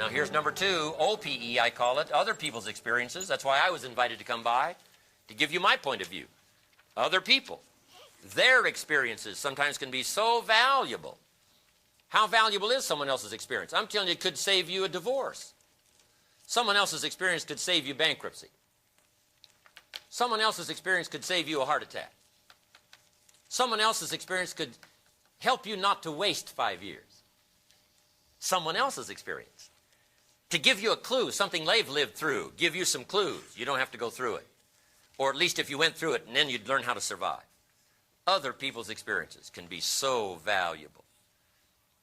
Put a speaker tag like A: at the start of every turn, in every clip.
A: Now here's number 2, OPE I call it, other people's experiences. That's why I was invited to come by, to give you my point of view. Other people, their experiences sometimes can be so valuable. How valuable is someone else's experience? I'm telling you, it could save you a divorce. Someone else's experience could save you bankruptcy. Someone else's experience could save you a heart attack. Someone else's experience could help you not to waste 5 years. Someone else's experience. To give you a clue, something they've lived through, give you some clues. You don't have to go through it. Or at least if you went through it, and then you'd learn how to survive. Other people's experiences can be so valuable.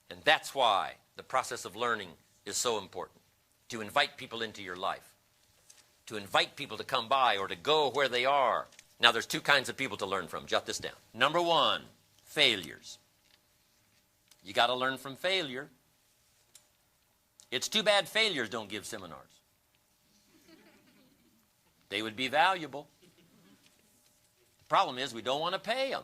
A: And that's why the process of learning is so important. To invite people into your life. To invite people to come by or to go where they are. Now there's 2 kinds of people to learn from. Jot this down. Number 1, failures. You got to learn from failure. It's too bad failures don't give seminars. They would be valuable. The problem is we don't want to pay them.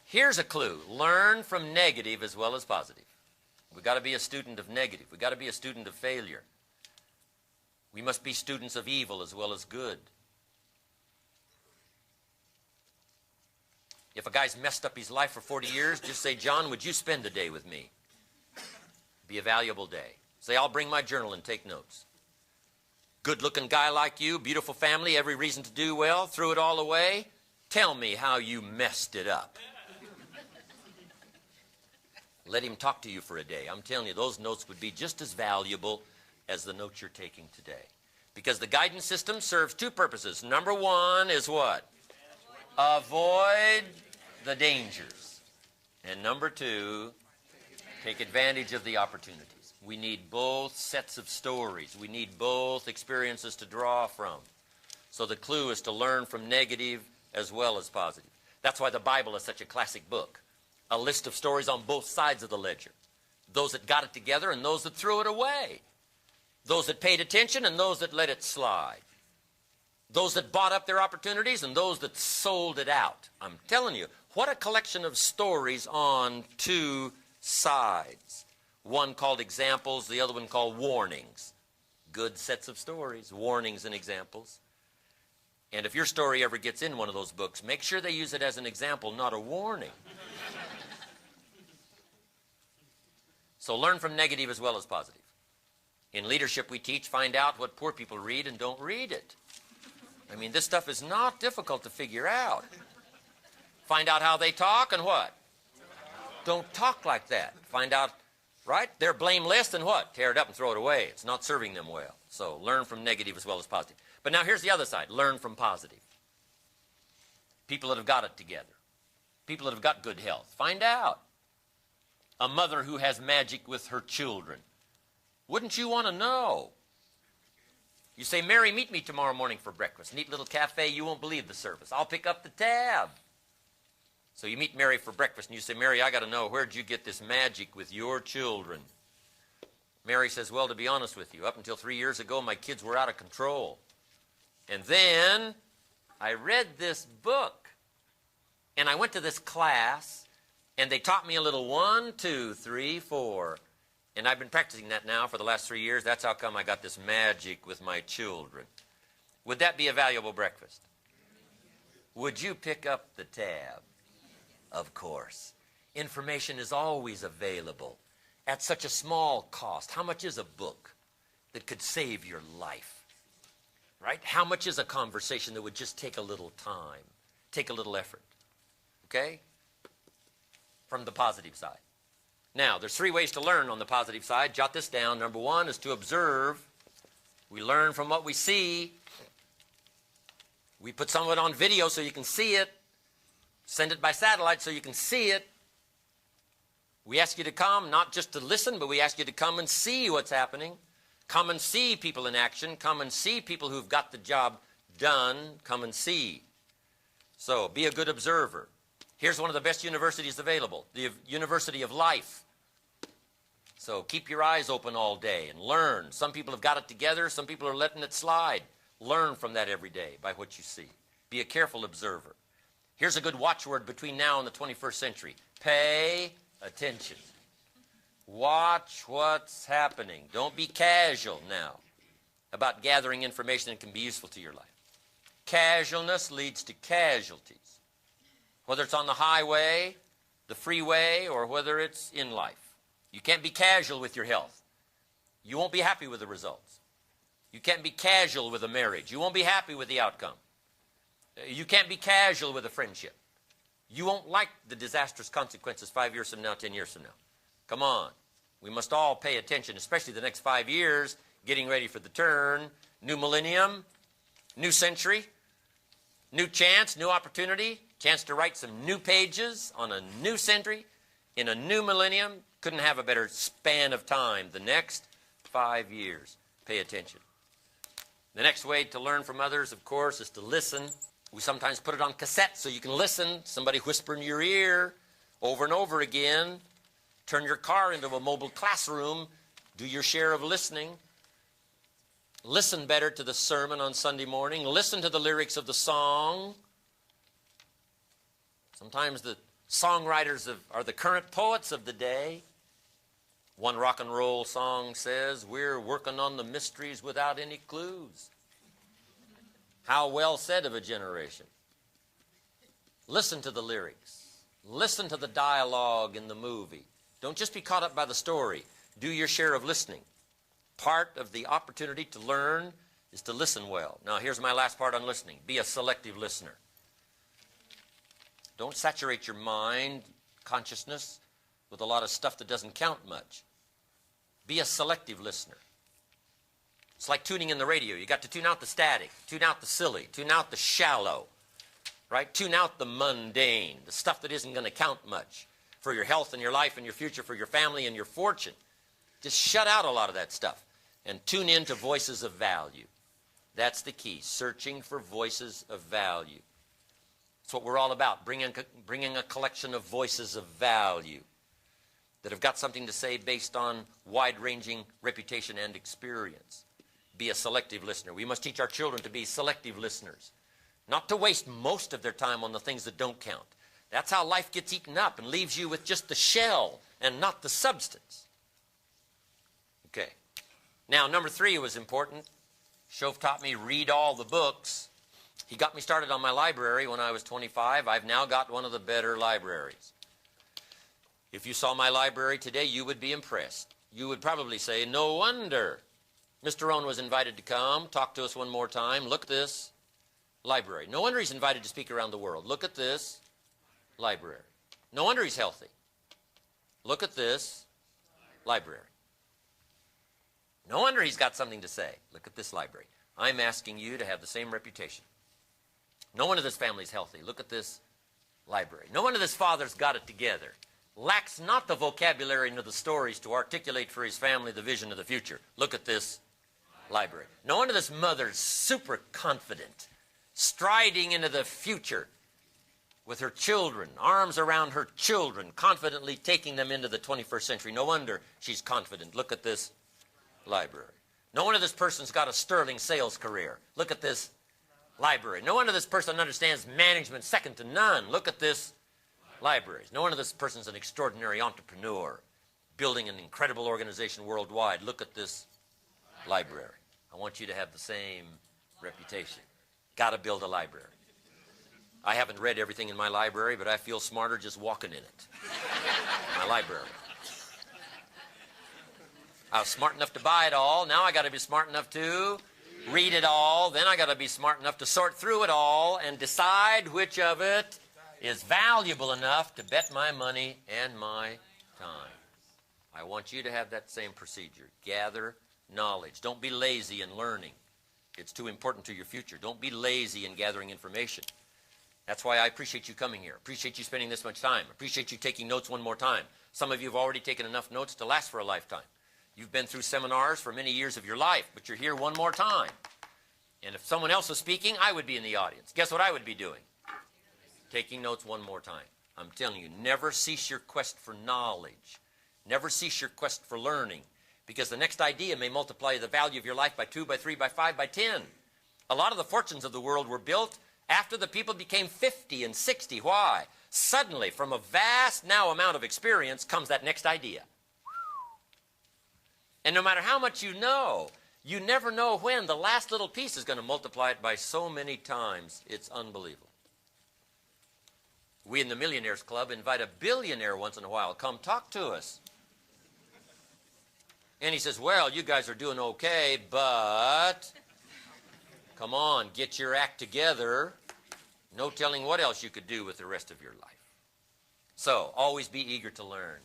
A: Here's a clue. Learn from negative as well as positive. We've got to be a student of negative. We've got to be a student of failure. We must be students of evil as well as good. If a guy's messed up his life for 40 years, just say, John, would you spend a day with me? Be a valuable day. Say, I'll bring my journal and take notes. Good-looking guy like you, beautiful family, every reason to do well, threw it all away. Tell me how you messed it up. Let him talk to you for a day. I'm telling you, those notes would be just as valuable as the notes you're taking today. Because the guidance system serves 2 purposes. Number 1 is what? Avoid the dangers. And number 2, take advantage of the opportunities. We need both sets of stories. We need both experiences to draw from. So the clue is to learn from negative as well as positive. That's why the Bible is such a classic book. A list of stories on both sides of the ledger. Those that got it together and those that threw it away. Those that paid attention and those that let it slide. Those that bought up their opportunities and those that sold it out. I'm telling you, what a collection of stories on 2 sides. One called examples, the other one called warnings. Good sets of stories, warnings and examples. And if your story ever gets in one of those books, make sure they use it as an example, not a warning. So learn from negative as well as positive. In leadership we teach, find out what poor people read and don't read it. I mean, this stuff is not difficult to figure out. Find out how they talk and what? Don't talk like that. Find out, right? Their blame list and what? Tear it up and throw it away. It's not serving them well. So learn from negative as well as positive. But now here's the other side. Learn from positive. People that have got it together. People that have got good health. Find out. A mother who has magic with her children. Wouldn't you want to know? You say, Mary, meet me tomorrow morning for breakfast. Neat little cafe, you won't believe the service. I'll pick up the tab. So you meet Mary for breakfast and you say, Mary, I got to know, where'd you get this magic with your children? Mary says, well, to be honest with you, up until 3 years ago, my kids were out of control. And then I read this book and I went to this class and they taught me a little 1, 2, 3, 4. And I've been practicing that now for the last 3 years. That's how come I got this magic with my children. Would that be a valuable breakfast? Would you pick up the tab? Of course. Information is always available at such a small cost. How much is a book that could save your life? Right? How much is a conversation that would just take a little time, take a little effort? Okay? From the positive side. Now, there's 3 ways to learn on the positive side. Jot this down. Number 1 is to observe. We learn from what we see. We put some of it on video so you can see it. Send it by satellite so you can see it. We ask you to come, not just to listen, but we ask you to come and see what's happening. Come and see people in action. Come and see people who've got the job done. Come and see. So, be a good observer. Here's one of the best universities available, the University of Life. So keep your eyes open all day and learn. Some people have got it together. Some people are letting it slide. Learn from that every day by what you see. Be a careful observer. Here's a good watchword between now and the 21st century. Pay attention. Watch what's happening. Don't be casual now about gathering information that can be useful to your life. Casualness leads to casualties, whether it's on the highway, the freeway, or whether it's in life. You can't be casual with your health. You won't be happy with the results. You can't be casual with a marriage. You won't be happy with the outcome. You can't be casual with a friendship. You won't like the disastrous consequences 5 years from now, 10 years from now. Come on. We must all pay attention, especially the next 5 years, getting ready for the turn, new millennium, new century, new chance, new opportunity, chance to write some new pages on a new century, in a new millennium. Couldn't have a better span of time. The next 5 years. Pay attention. The next way to learn from others, of course, is to listen. We sometimes put it on cassette so you can listen. Somebody whisper in your ear over and over again. Turn your car into a mobile classroom. Do your share of listening. Listen better to the sermon on Sunday morning. Listen to the lyrics of the song. Sometimes the songwriters are the current poets of the day. One rock and roll song says, "We're working on the mysteries without any clues." How well said of a generation. Listen to the lyrics. Listen to the dialogue in the movie. Don't just be caught up by the story. Do your share of listening. Part of the opportunity to learn is to listen well. Now, here's my last part on listening. Be a selective listener. Don't saturate your mind, consciousness, with a lot of stuff that doesn't count much. Be a selective listener. It's like tuning in the radio. You got to tune out the static, tune out the silly, tune out the shallow, right? Tune out the mundane, the stuff that isn't going to count much for your health and your life and your future, for your family and your fortune. Just shut out a lot of that stuff and tune in to voices of value. That's the key, searching for voices of value. That's what we're all about, bringing a collection of voices of value that have got something to say based on wide-ranging reputation and experience. Be a selective listener. We must teach our children to be selective listeners, not to waste most of their time on the things that don't count. That's how life gets eaten up and leaves you with just the shell and not the substance. Okay. Now, number 3 was important. Shove taught me read all the books. He got me started on my library when I was 25. I've now got one of the better libraries. If you saw my library today, you would be impressed. You would probably say, no wonder Mr. Rohn was invited to come, talk to us one more time. Look at this library. No wonder he's invited to speak around the world. Look at this library. No wonder he's healthy. Look at this library. No wonder he's got something to say. Look at this library. I'm asking you to have the same reputation. No wonder this family's healthy. Look at this library. No wonder this father's got it together. Lacks not the vocabulary nor the stories to articulate for his family the vision of the future. Look at this library. No wonder this mother's super confident, striding into the future with her children, arms around her children, confidently taking them into the 21st century. No wonder she's confident. Look at this library. No wonder this person's got a sterling sales career. Look at this library. No wonder this person understands management second to none. Look at this library. No wonder this person's an extraordinary entrepreneur, building an incredible organization worldwide. Look at this library. I want you to have the same reputation. Got to build a library. I haven't read everything in my library, but I feel smarter just walking in it. My library. I was smart enough to buy it all. Now I got to be smart enough to read it all. Then I got to be smart enough to sort through it all and decide which of it is valuable enough to bet my money and my time. I want you to have that same procedure. Gather knowledge. Don't be lazy in learning. It's too important to your future. Don't be lazy in gathering information. That's why I appreciate you coming here. Appreciate you spending this much time. Appreciate you taking notes one more time. Some of you have already taken enough notes to last for a lifetime. You've been through seminars for many years of your life, but you're here one more time. And if someone else was speaking, I would be in the audience. Guess what I would be doing? Taking notes one more time. I'm telling you, never cease your quest for knowledge. Never cease your quest for learning, because the next idea may multiply the value of your life by 2, by 3, by 5, by 10. A lot of the fortunes of the world were built After the people became 50 and 60, why? Suddenly, from a vast now amount of experience comes that next idea. And no matter how much you know, you never know when the last little piece is going to multiply it by so many times. It's unbelievable. We in the Millionaires Club invite a billionaire once in a while. Come talk to us. And he says, well, you guys are doing okay, but come on, get your act together. No telling what else you could do with the rest of your life. So, always be eager to learn.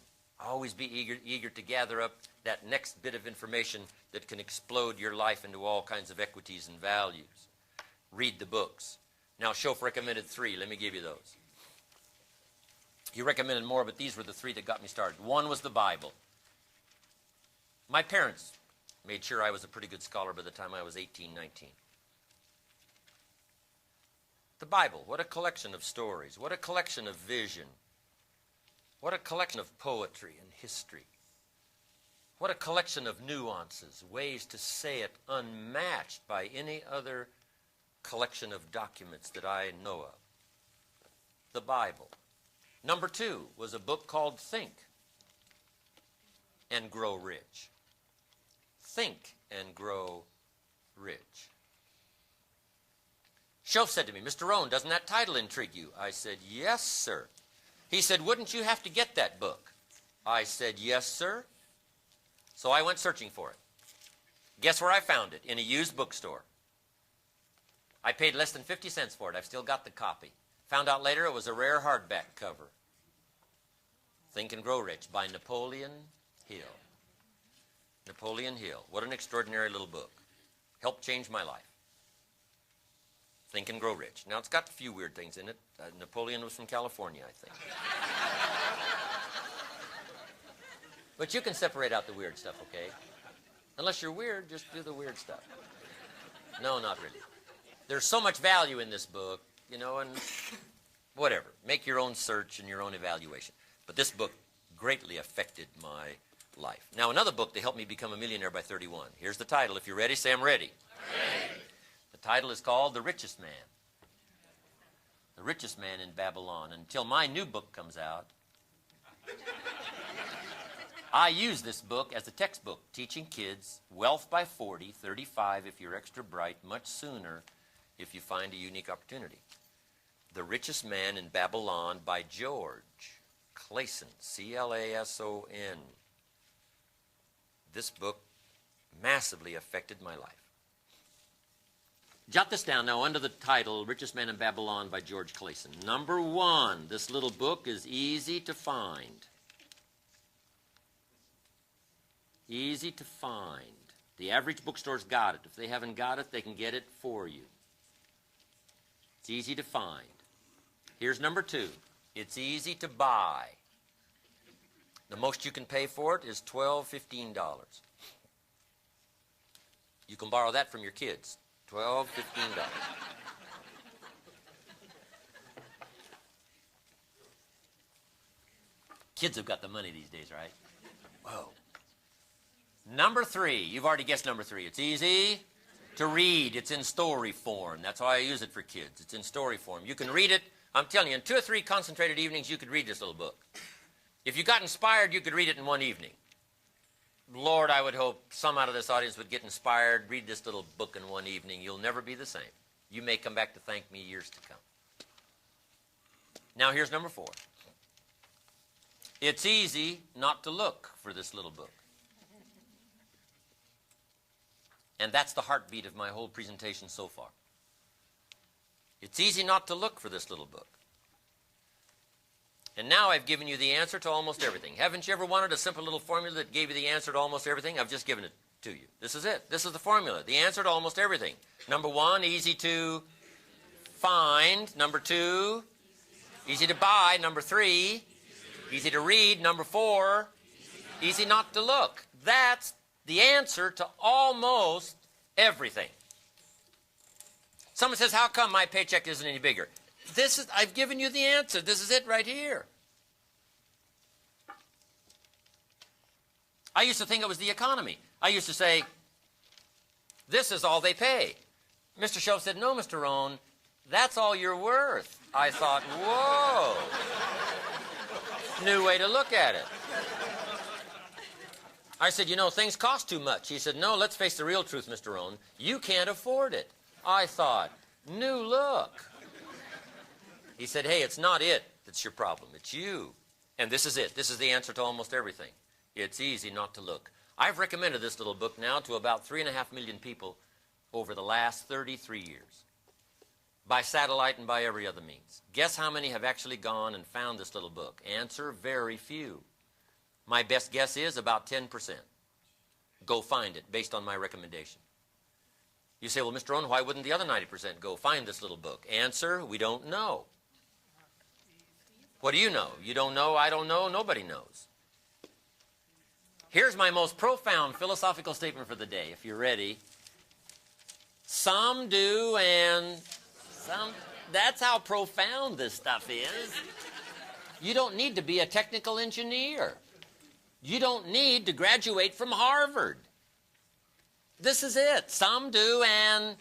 A: Always be eager to gather up that next bit of information that can explode your life into all kinds of equities and values. Read the books. Now, Shof recommended 3. Let me give you those. He recommended more, but these were the 3 that got me started. One was the Bible. My parents made sure I was a pretty good scholar by the time I was 18, 19. The Bible, what a collection of stories, what a collection of vision, what a collection of poetry and history, what a collection of nuances, ways to say it unmatched by any other collection of documents that I know of. The Bible. Number 2 was a book called Think and Grow Rich. Think and Grow Rich. Shof said to me, Mr. Rohn, doesn't that title intrigue you? I said, yes, sir. He said, wouldn't you have to get that book? I said, yes, sir. So I went searching for it. Guess where I found it? In a used bookstore. I paid less than 50 cents for it. I've still got the copy. Found out later it was a rare hardback cover. Think and Grow Rich by Napoleon Hill. Napoleon Hill. What an extraordinary little book. Helped change my life. Think and Grow Rich. Now, it's got a few weird things in it. Napoleon was from California, I think. But you can separate out the weird stuff, okay? Unless you're weird, just do the weird stuff. No, not really. There's so much value in this book, you know, and whatever. Make your own search and your own evaluation. But this book greatly affected my life. Now, another book that helped me become a millionaire by 31. Here's the title. If you're ready, say I'm ready. Ready. The title is called The Richest Man. The Richest Man in Babylon. Until my new book comes out, I use this book as a textbook, teaching kids wealth by 40, 35 if you're extra bright, much sooner if you find a unique opportunity. The Richest Man in Babylon by George Clason, C-L-A-S-O-N. This book massively affected my life. Jot this down now under the title, Richest Man in Babylon by George Clason. Number 1, this little book is easy to find. Easy to find. The average bookstore's got it. If they haven't got it, they can get it for you. It's easy to find. Here's number 2. It's easy to buy. The most you can pay for it is $12, $15. You can borrow that from your kids. $12, $15. Kids have got the money these days, right? Whoa. Number 3. You've already guessed number 3. It's easy to read. It's in story form. That's why I use it for kids. It's in story form. You can read it. I'm telling you, in 2 or 3 concentrated evenings, you could read this little book. If you got inspired, you could read it in one evening. Lord, I would hope some out of this audience would get inspired, read this little book in one evening. You'll never be the same. You may come back to thank me years to come. Now, here's number 4. It's easy not to look for this little book. And that's the heartbeat of my whole presentation so far. It's easy not to look for this little book. And now I've given you the answer to almost everything. Haven't you ever wanted a simple little formula that gave you the answer to almost everything? I've just given it to you. This is it. This is the formula. The answer to almost everything. Number 1, easy to find. Number 2, easy to buy. Number 3, easy to read. Number 4, easy not to look. That's the answer to almost everything. Someone says, how come my paycheck isn't any bigger? I've given you the answer. This is it right here. I used to think it was the economy. I used to say, this is all they pay. Mr. Shof said, no, Mr. Rohn, That's all you're worth. I thought, whoa. New way to look at it. I said, you know, things cost too much. He said, no, let's face the real truth, Mr. Rohn. You can't afford it. I thought, new look. He said, hey, it's not it that's your problem. It's you. And this is it. This is the answer to almost everything. It's easy not to look. I've recommended this little book now to about 3.5 million people over the last 33 years. By satellite and by every other means. Guess how many have actually gone and found this little book? Answer, very few. My best guess is about 10%. Go find it based on my recommendation. You say, well, Mr. Rohn, why wouldn't the other 90% go find this little book? Answer, we don't know. What do you know? You don't know, I don't know, nobody knows. Here's my most profound philosophical statement for the day, if you're ready. Some do and some... That's how profound this stuff is. You don't need to be a technical engineer. You don't need to graduate from Harvard. This is it. Some do and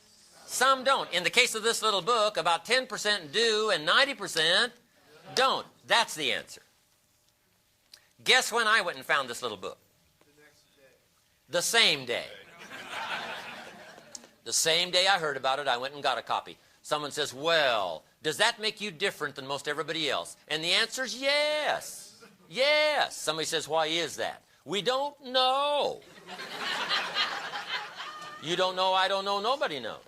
A: some don't. In the case of this little book, about 10% do and 90% don't. That's the answer. Guess when I went and found this little book? The next day. The same day. The same day I heard about it, I went and got a copy. Someone says, well, does that make you different than most everybody else? And the answer is yes. Yes. Somebody says, why is that? We don't know. You don't know, I don't know, nobody knows.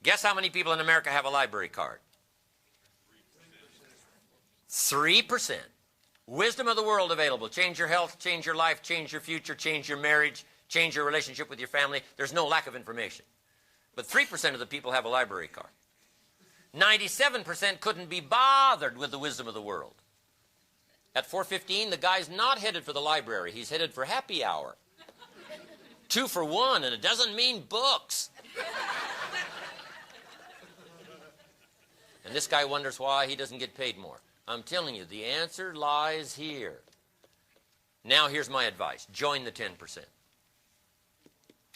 A: Guess how many people in America have a library card? 3%. Wisdom of the world available. Change your health, change your life, change your future, change your marriage, change your relationship with your family. There's no lack of information. But 3% of the people have a library card. 97% couldn't be bothered with the wisdom of the world. At 4:15, the guy's not headed for the library. He's headed for happy hour. 2 for 1, and it doesn't mean books. And this guy wonders why he doesn't get paid more. I'm telling you, the answer lies here. Now here's my advice. Join the 10%.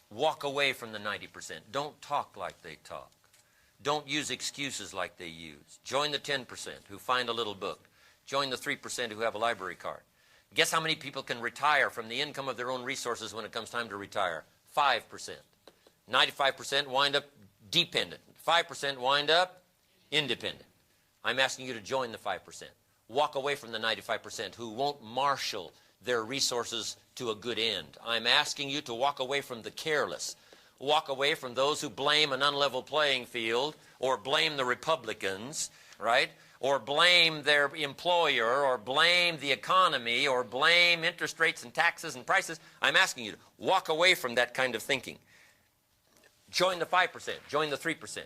A: Walk away from the 90%. Don't talk like they talk. Don't use excuses like they use. Join the 10% who find a little book. Join the 3% who have a library card. Guess how many people can retire from the income of their own resources when it comes time to retire? 5%. 95% wind up dependent. 5% wind up independent. I'm asking you to join the 5%. Walk away from the 95% who won't marshal their resources to a good end. I'm asking you to walk away from the careless. Walk away from those who blame an unlevel playing field or blame the Republicans, right? Or blame their employer or blame the economy or blame interest rates and taxes and prices. I'm asking you to walk away from that kind of thinking. Join the 5%. Join the 3%.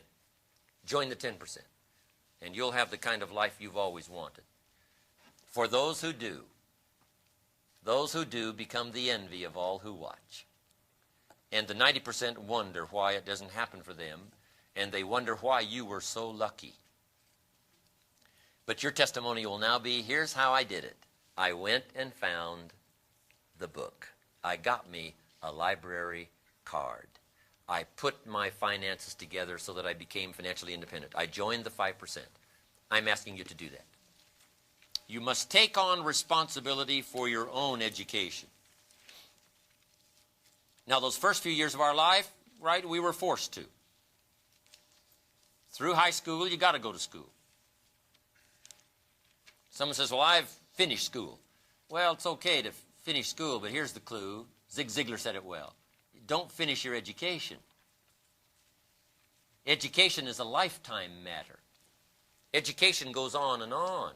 A: Join the 10%. And you'll have the kind of life you've always wanted. For those who do become the envy of all who watch. And the 90% wonder why it doesn't happen for them, and they wonder why you were so lucky. But your testimony will now be, here's how I did it. I went and found the book. I got me a library card. I put my finances together so that I became financially independent. I joined the 5%. I'm asking you to do that. You must take on responsibility for your own education. Now, those first few years of our life, right, we were forced to. Through high school, you got to go to school. Someone says, well, I've finished school. Well, it's okay to finish school, but here's the clue. Zig Ziglar said it well. Don't finish your education. Education is a lifetime matter. Education goes on and on.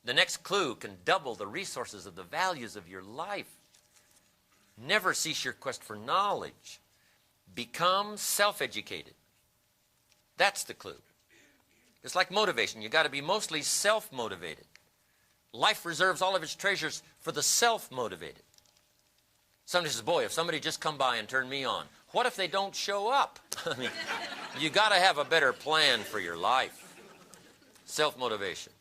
A: The next clue can double the resources of the values of your life. Never cease your quest for knowledge. Become self-educated. That's the clue. It's like motivation. You've got to be mostly self-motivated. Life reserves all of its treasures for the self-motivated. Somebody says, boy, if somebody just come by and turned me on, what if they don't show up? I mean, you got to have a better plan for your life. Self-motivation.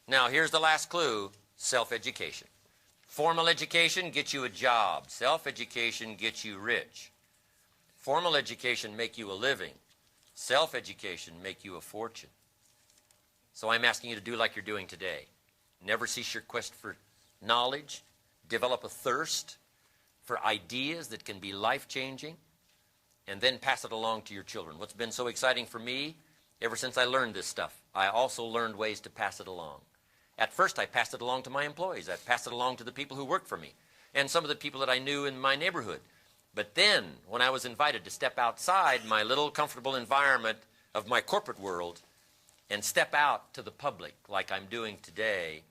A: Now, here's the last clue, self-education. Formal education gets you a job. Self-education gets you rich. Formal education make you a living. Self-education make you a fortune. So I'm asking you to do like you're doing today. Never cease your quest for knowledge. Develop a thirst for ideas that can be life-changing, and then pass it along to your children. What's been so exciting for me, ever since I learned this stuff, I also learned ways to pass it along. At first, I passed it along to my employees. I passed it along to the people who worked for me, and some of the people that I knew in my neighborhood. But then, when I was invited to step outside my little comfortable environment of my corporate world and step out to the public like I'm doing today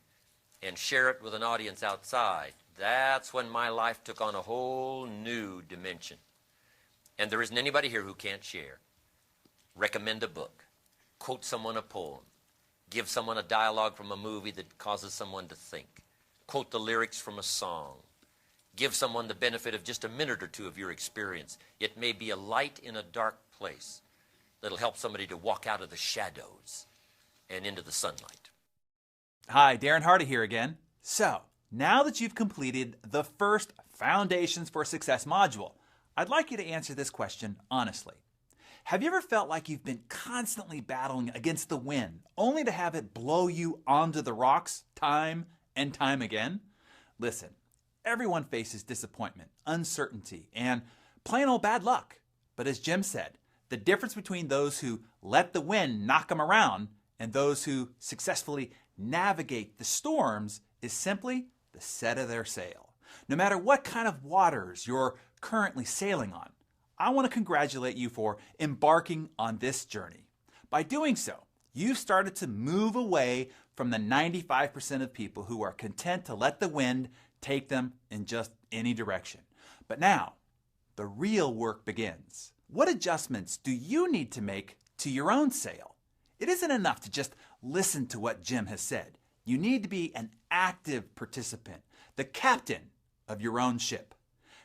A: and share it with an audience outside, that's when my life took on a whole new dimension. And there isn't anybody here who can't share. Recommend a book. Quote someone a poem. Give someone a dialogue from a movie that causes someone to think. Quote the lyrics from a song. Give someone the benefit of just a minute or two of your experience. It may be a light in a dark place that'll help somebody to walk out of the shadows and into the sunlight.
B: Hi, Darren Hardy here again. So, now that you've completed the first Foundations for Success module, I'd like you to answer this question honestly. Have you ever felt like you've been constantly battling against the wind, only to have it blow you onto the rocks time and time again? Listen, everyone faces disappointment, uncertainty, and plain old bad luck. But as Jim said, the difference between those who let the wind knock them around and those who successfully navigate the storms is simply the set of their sail. No matter what kind of waters you're currently sailing on, I want to congratulate you for embarking on this journey. By doing so, you've started to move away from the 95% of people who are content to let the wind take them in just any direction. But now, the real work begins. What adjustments do you need to make to your own sail? It isn't enough to just listen to what Jim has said. You need to be an active participant, the captain of your own ship.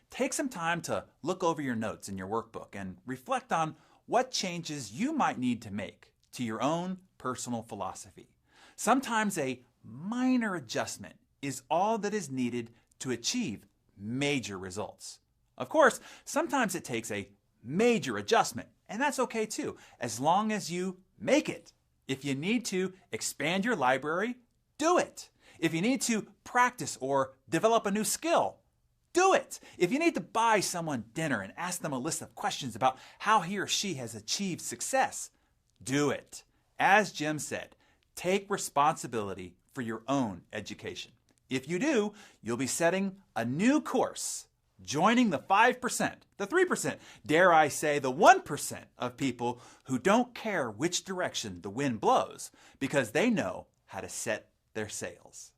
B: Take some time to look over your notes in your workbook and reflect on what changes you might need to make to your own personal philosophy. Sometimes a minor adjustment is all that is needed to achieve major results. Of course, sometimes it takes a major adjustment, and that's okay too, as long as you make it. If you need to expand your library, do it. If you need to practice or develop a new skill, do it. If you need to buy someone dinner and ask them a list of questions about how he or she has achieved success, do it. As Jim said, take responsibility for your own education. If you do, you'll be setting a new course, joining the 5%, the 3%, dare I say the 1% of people who don't care which direction the wind blows because they know how to set their sails.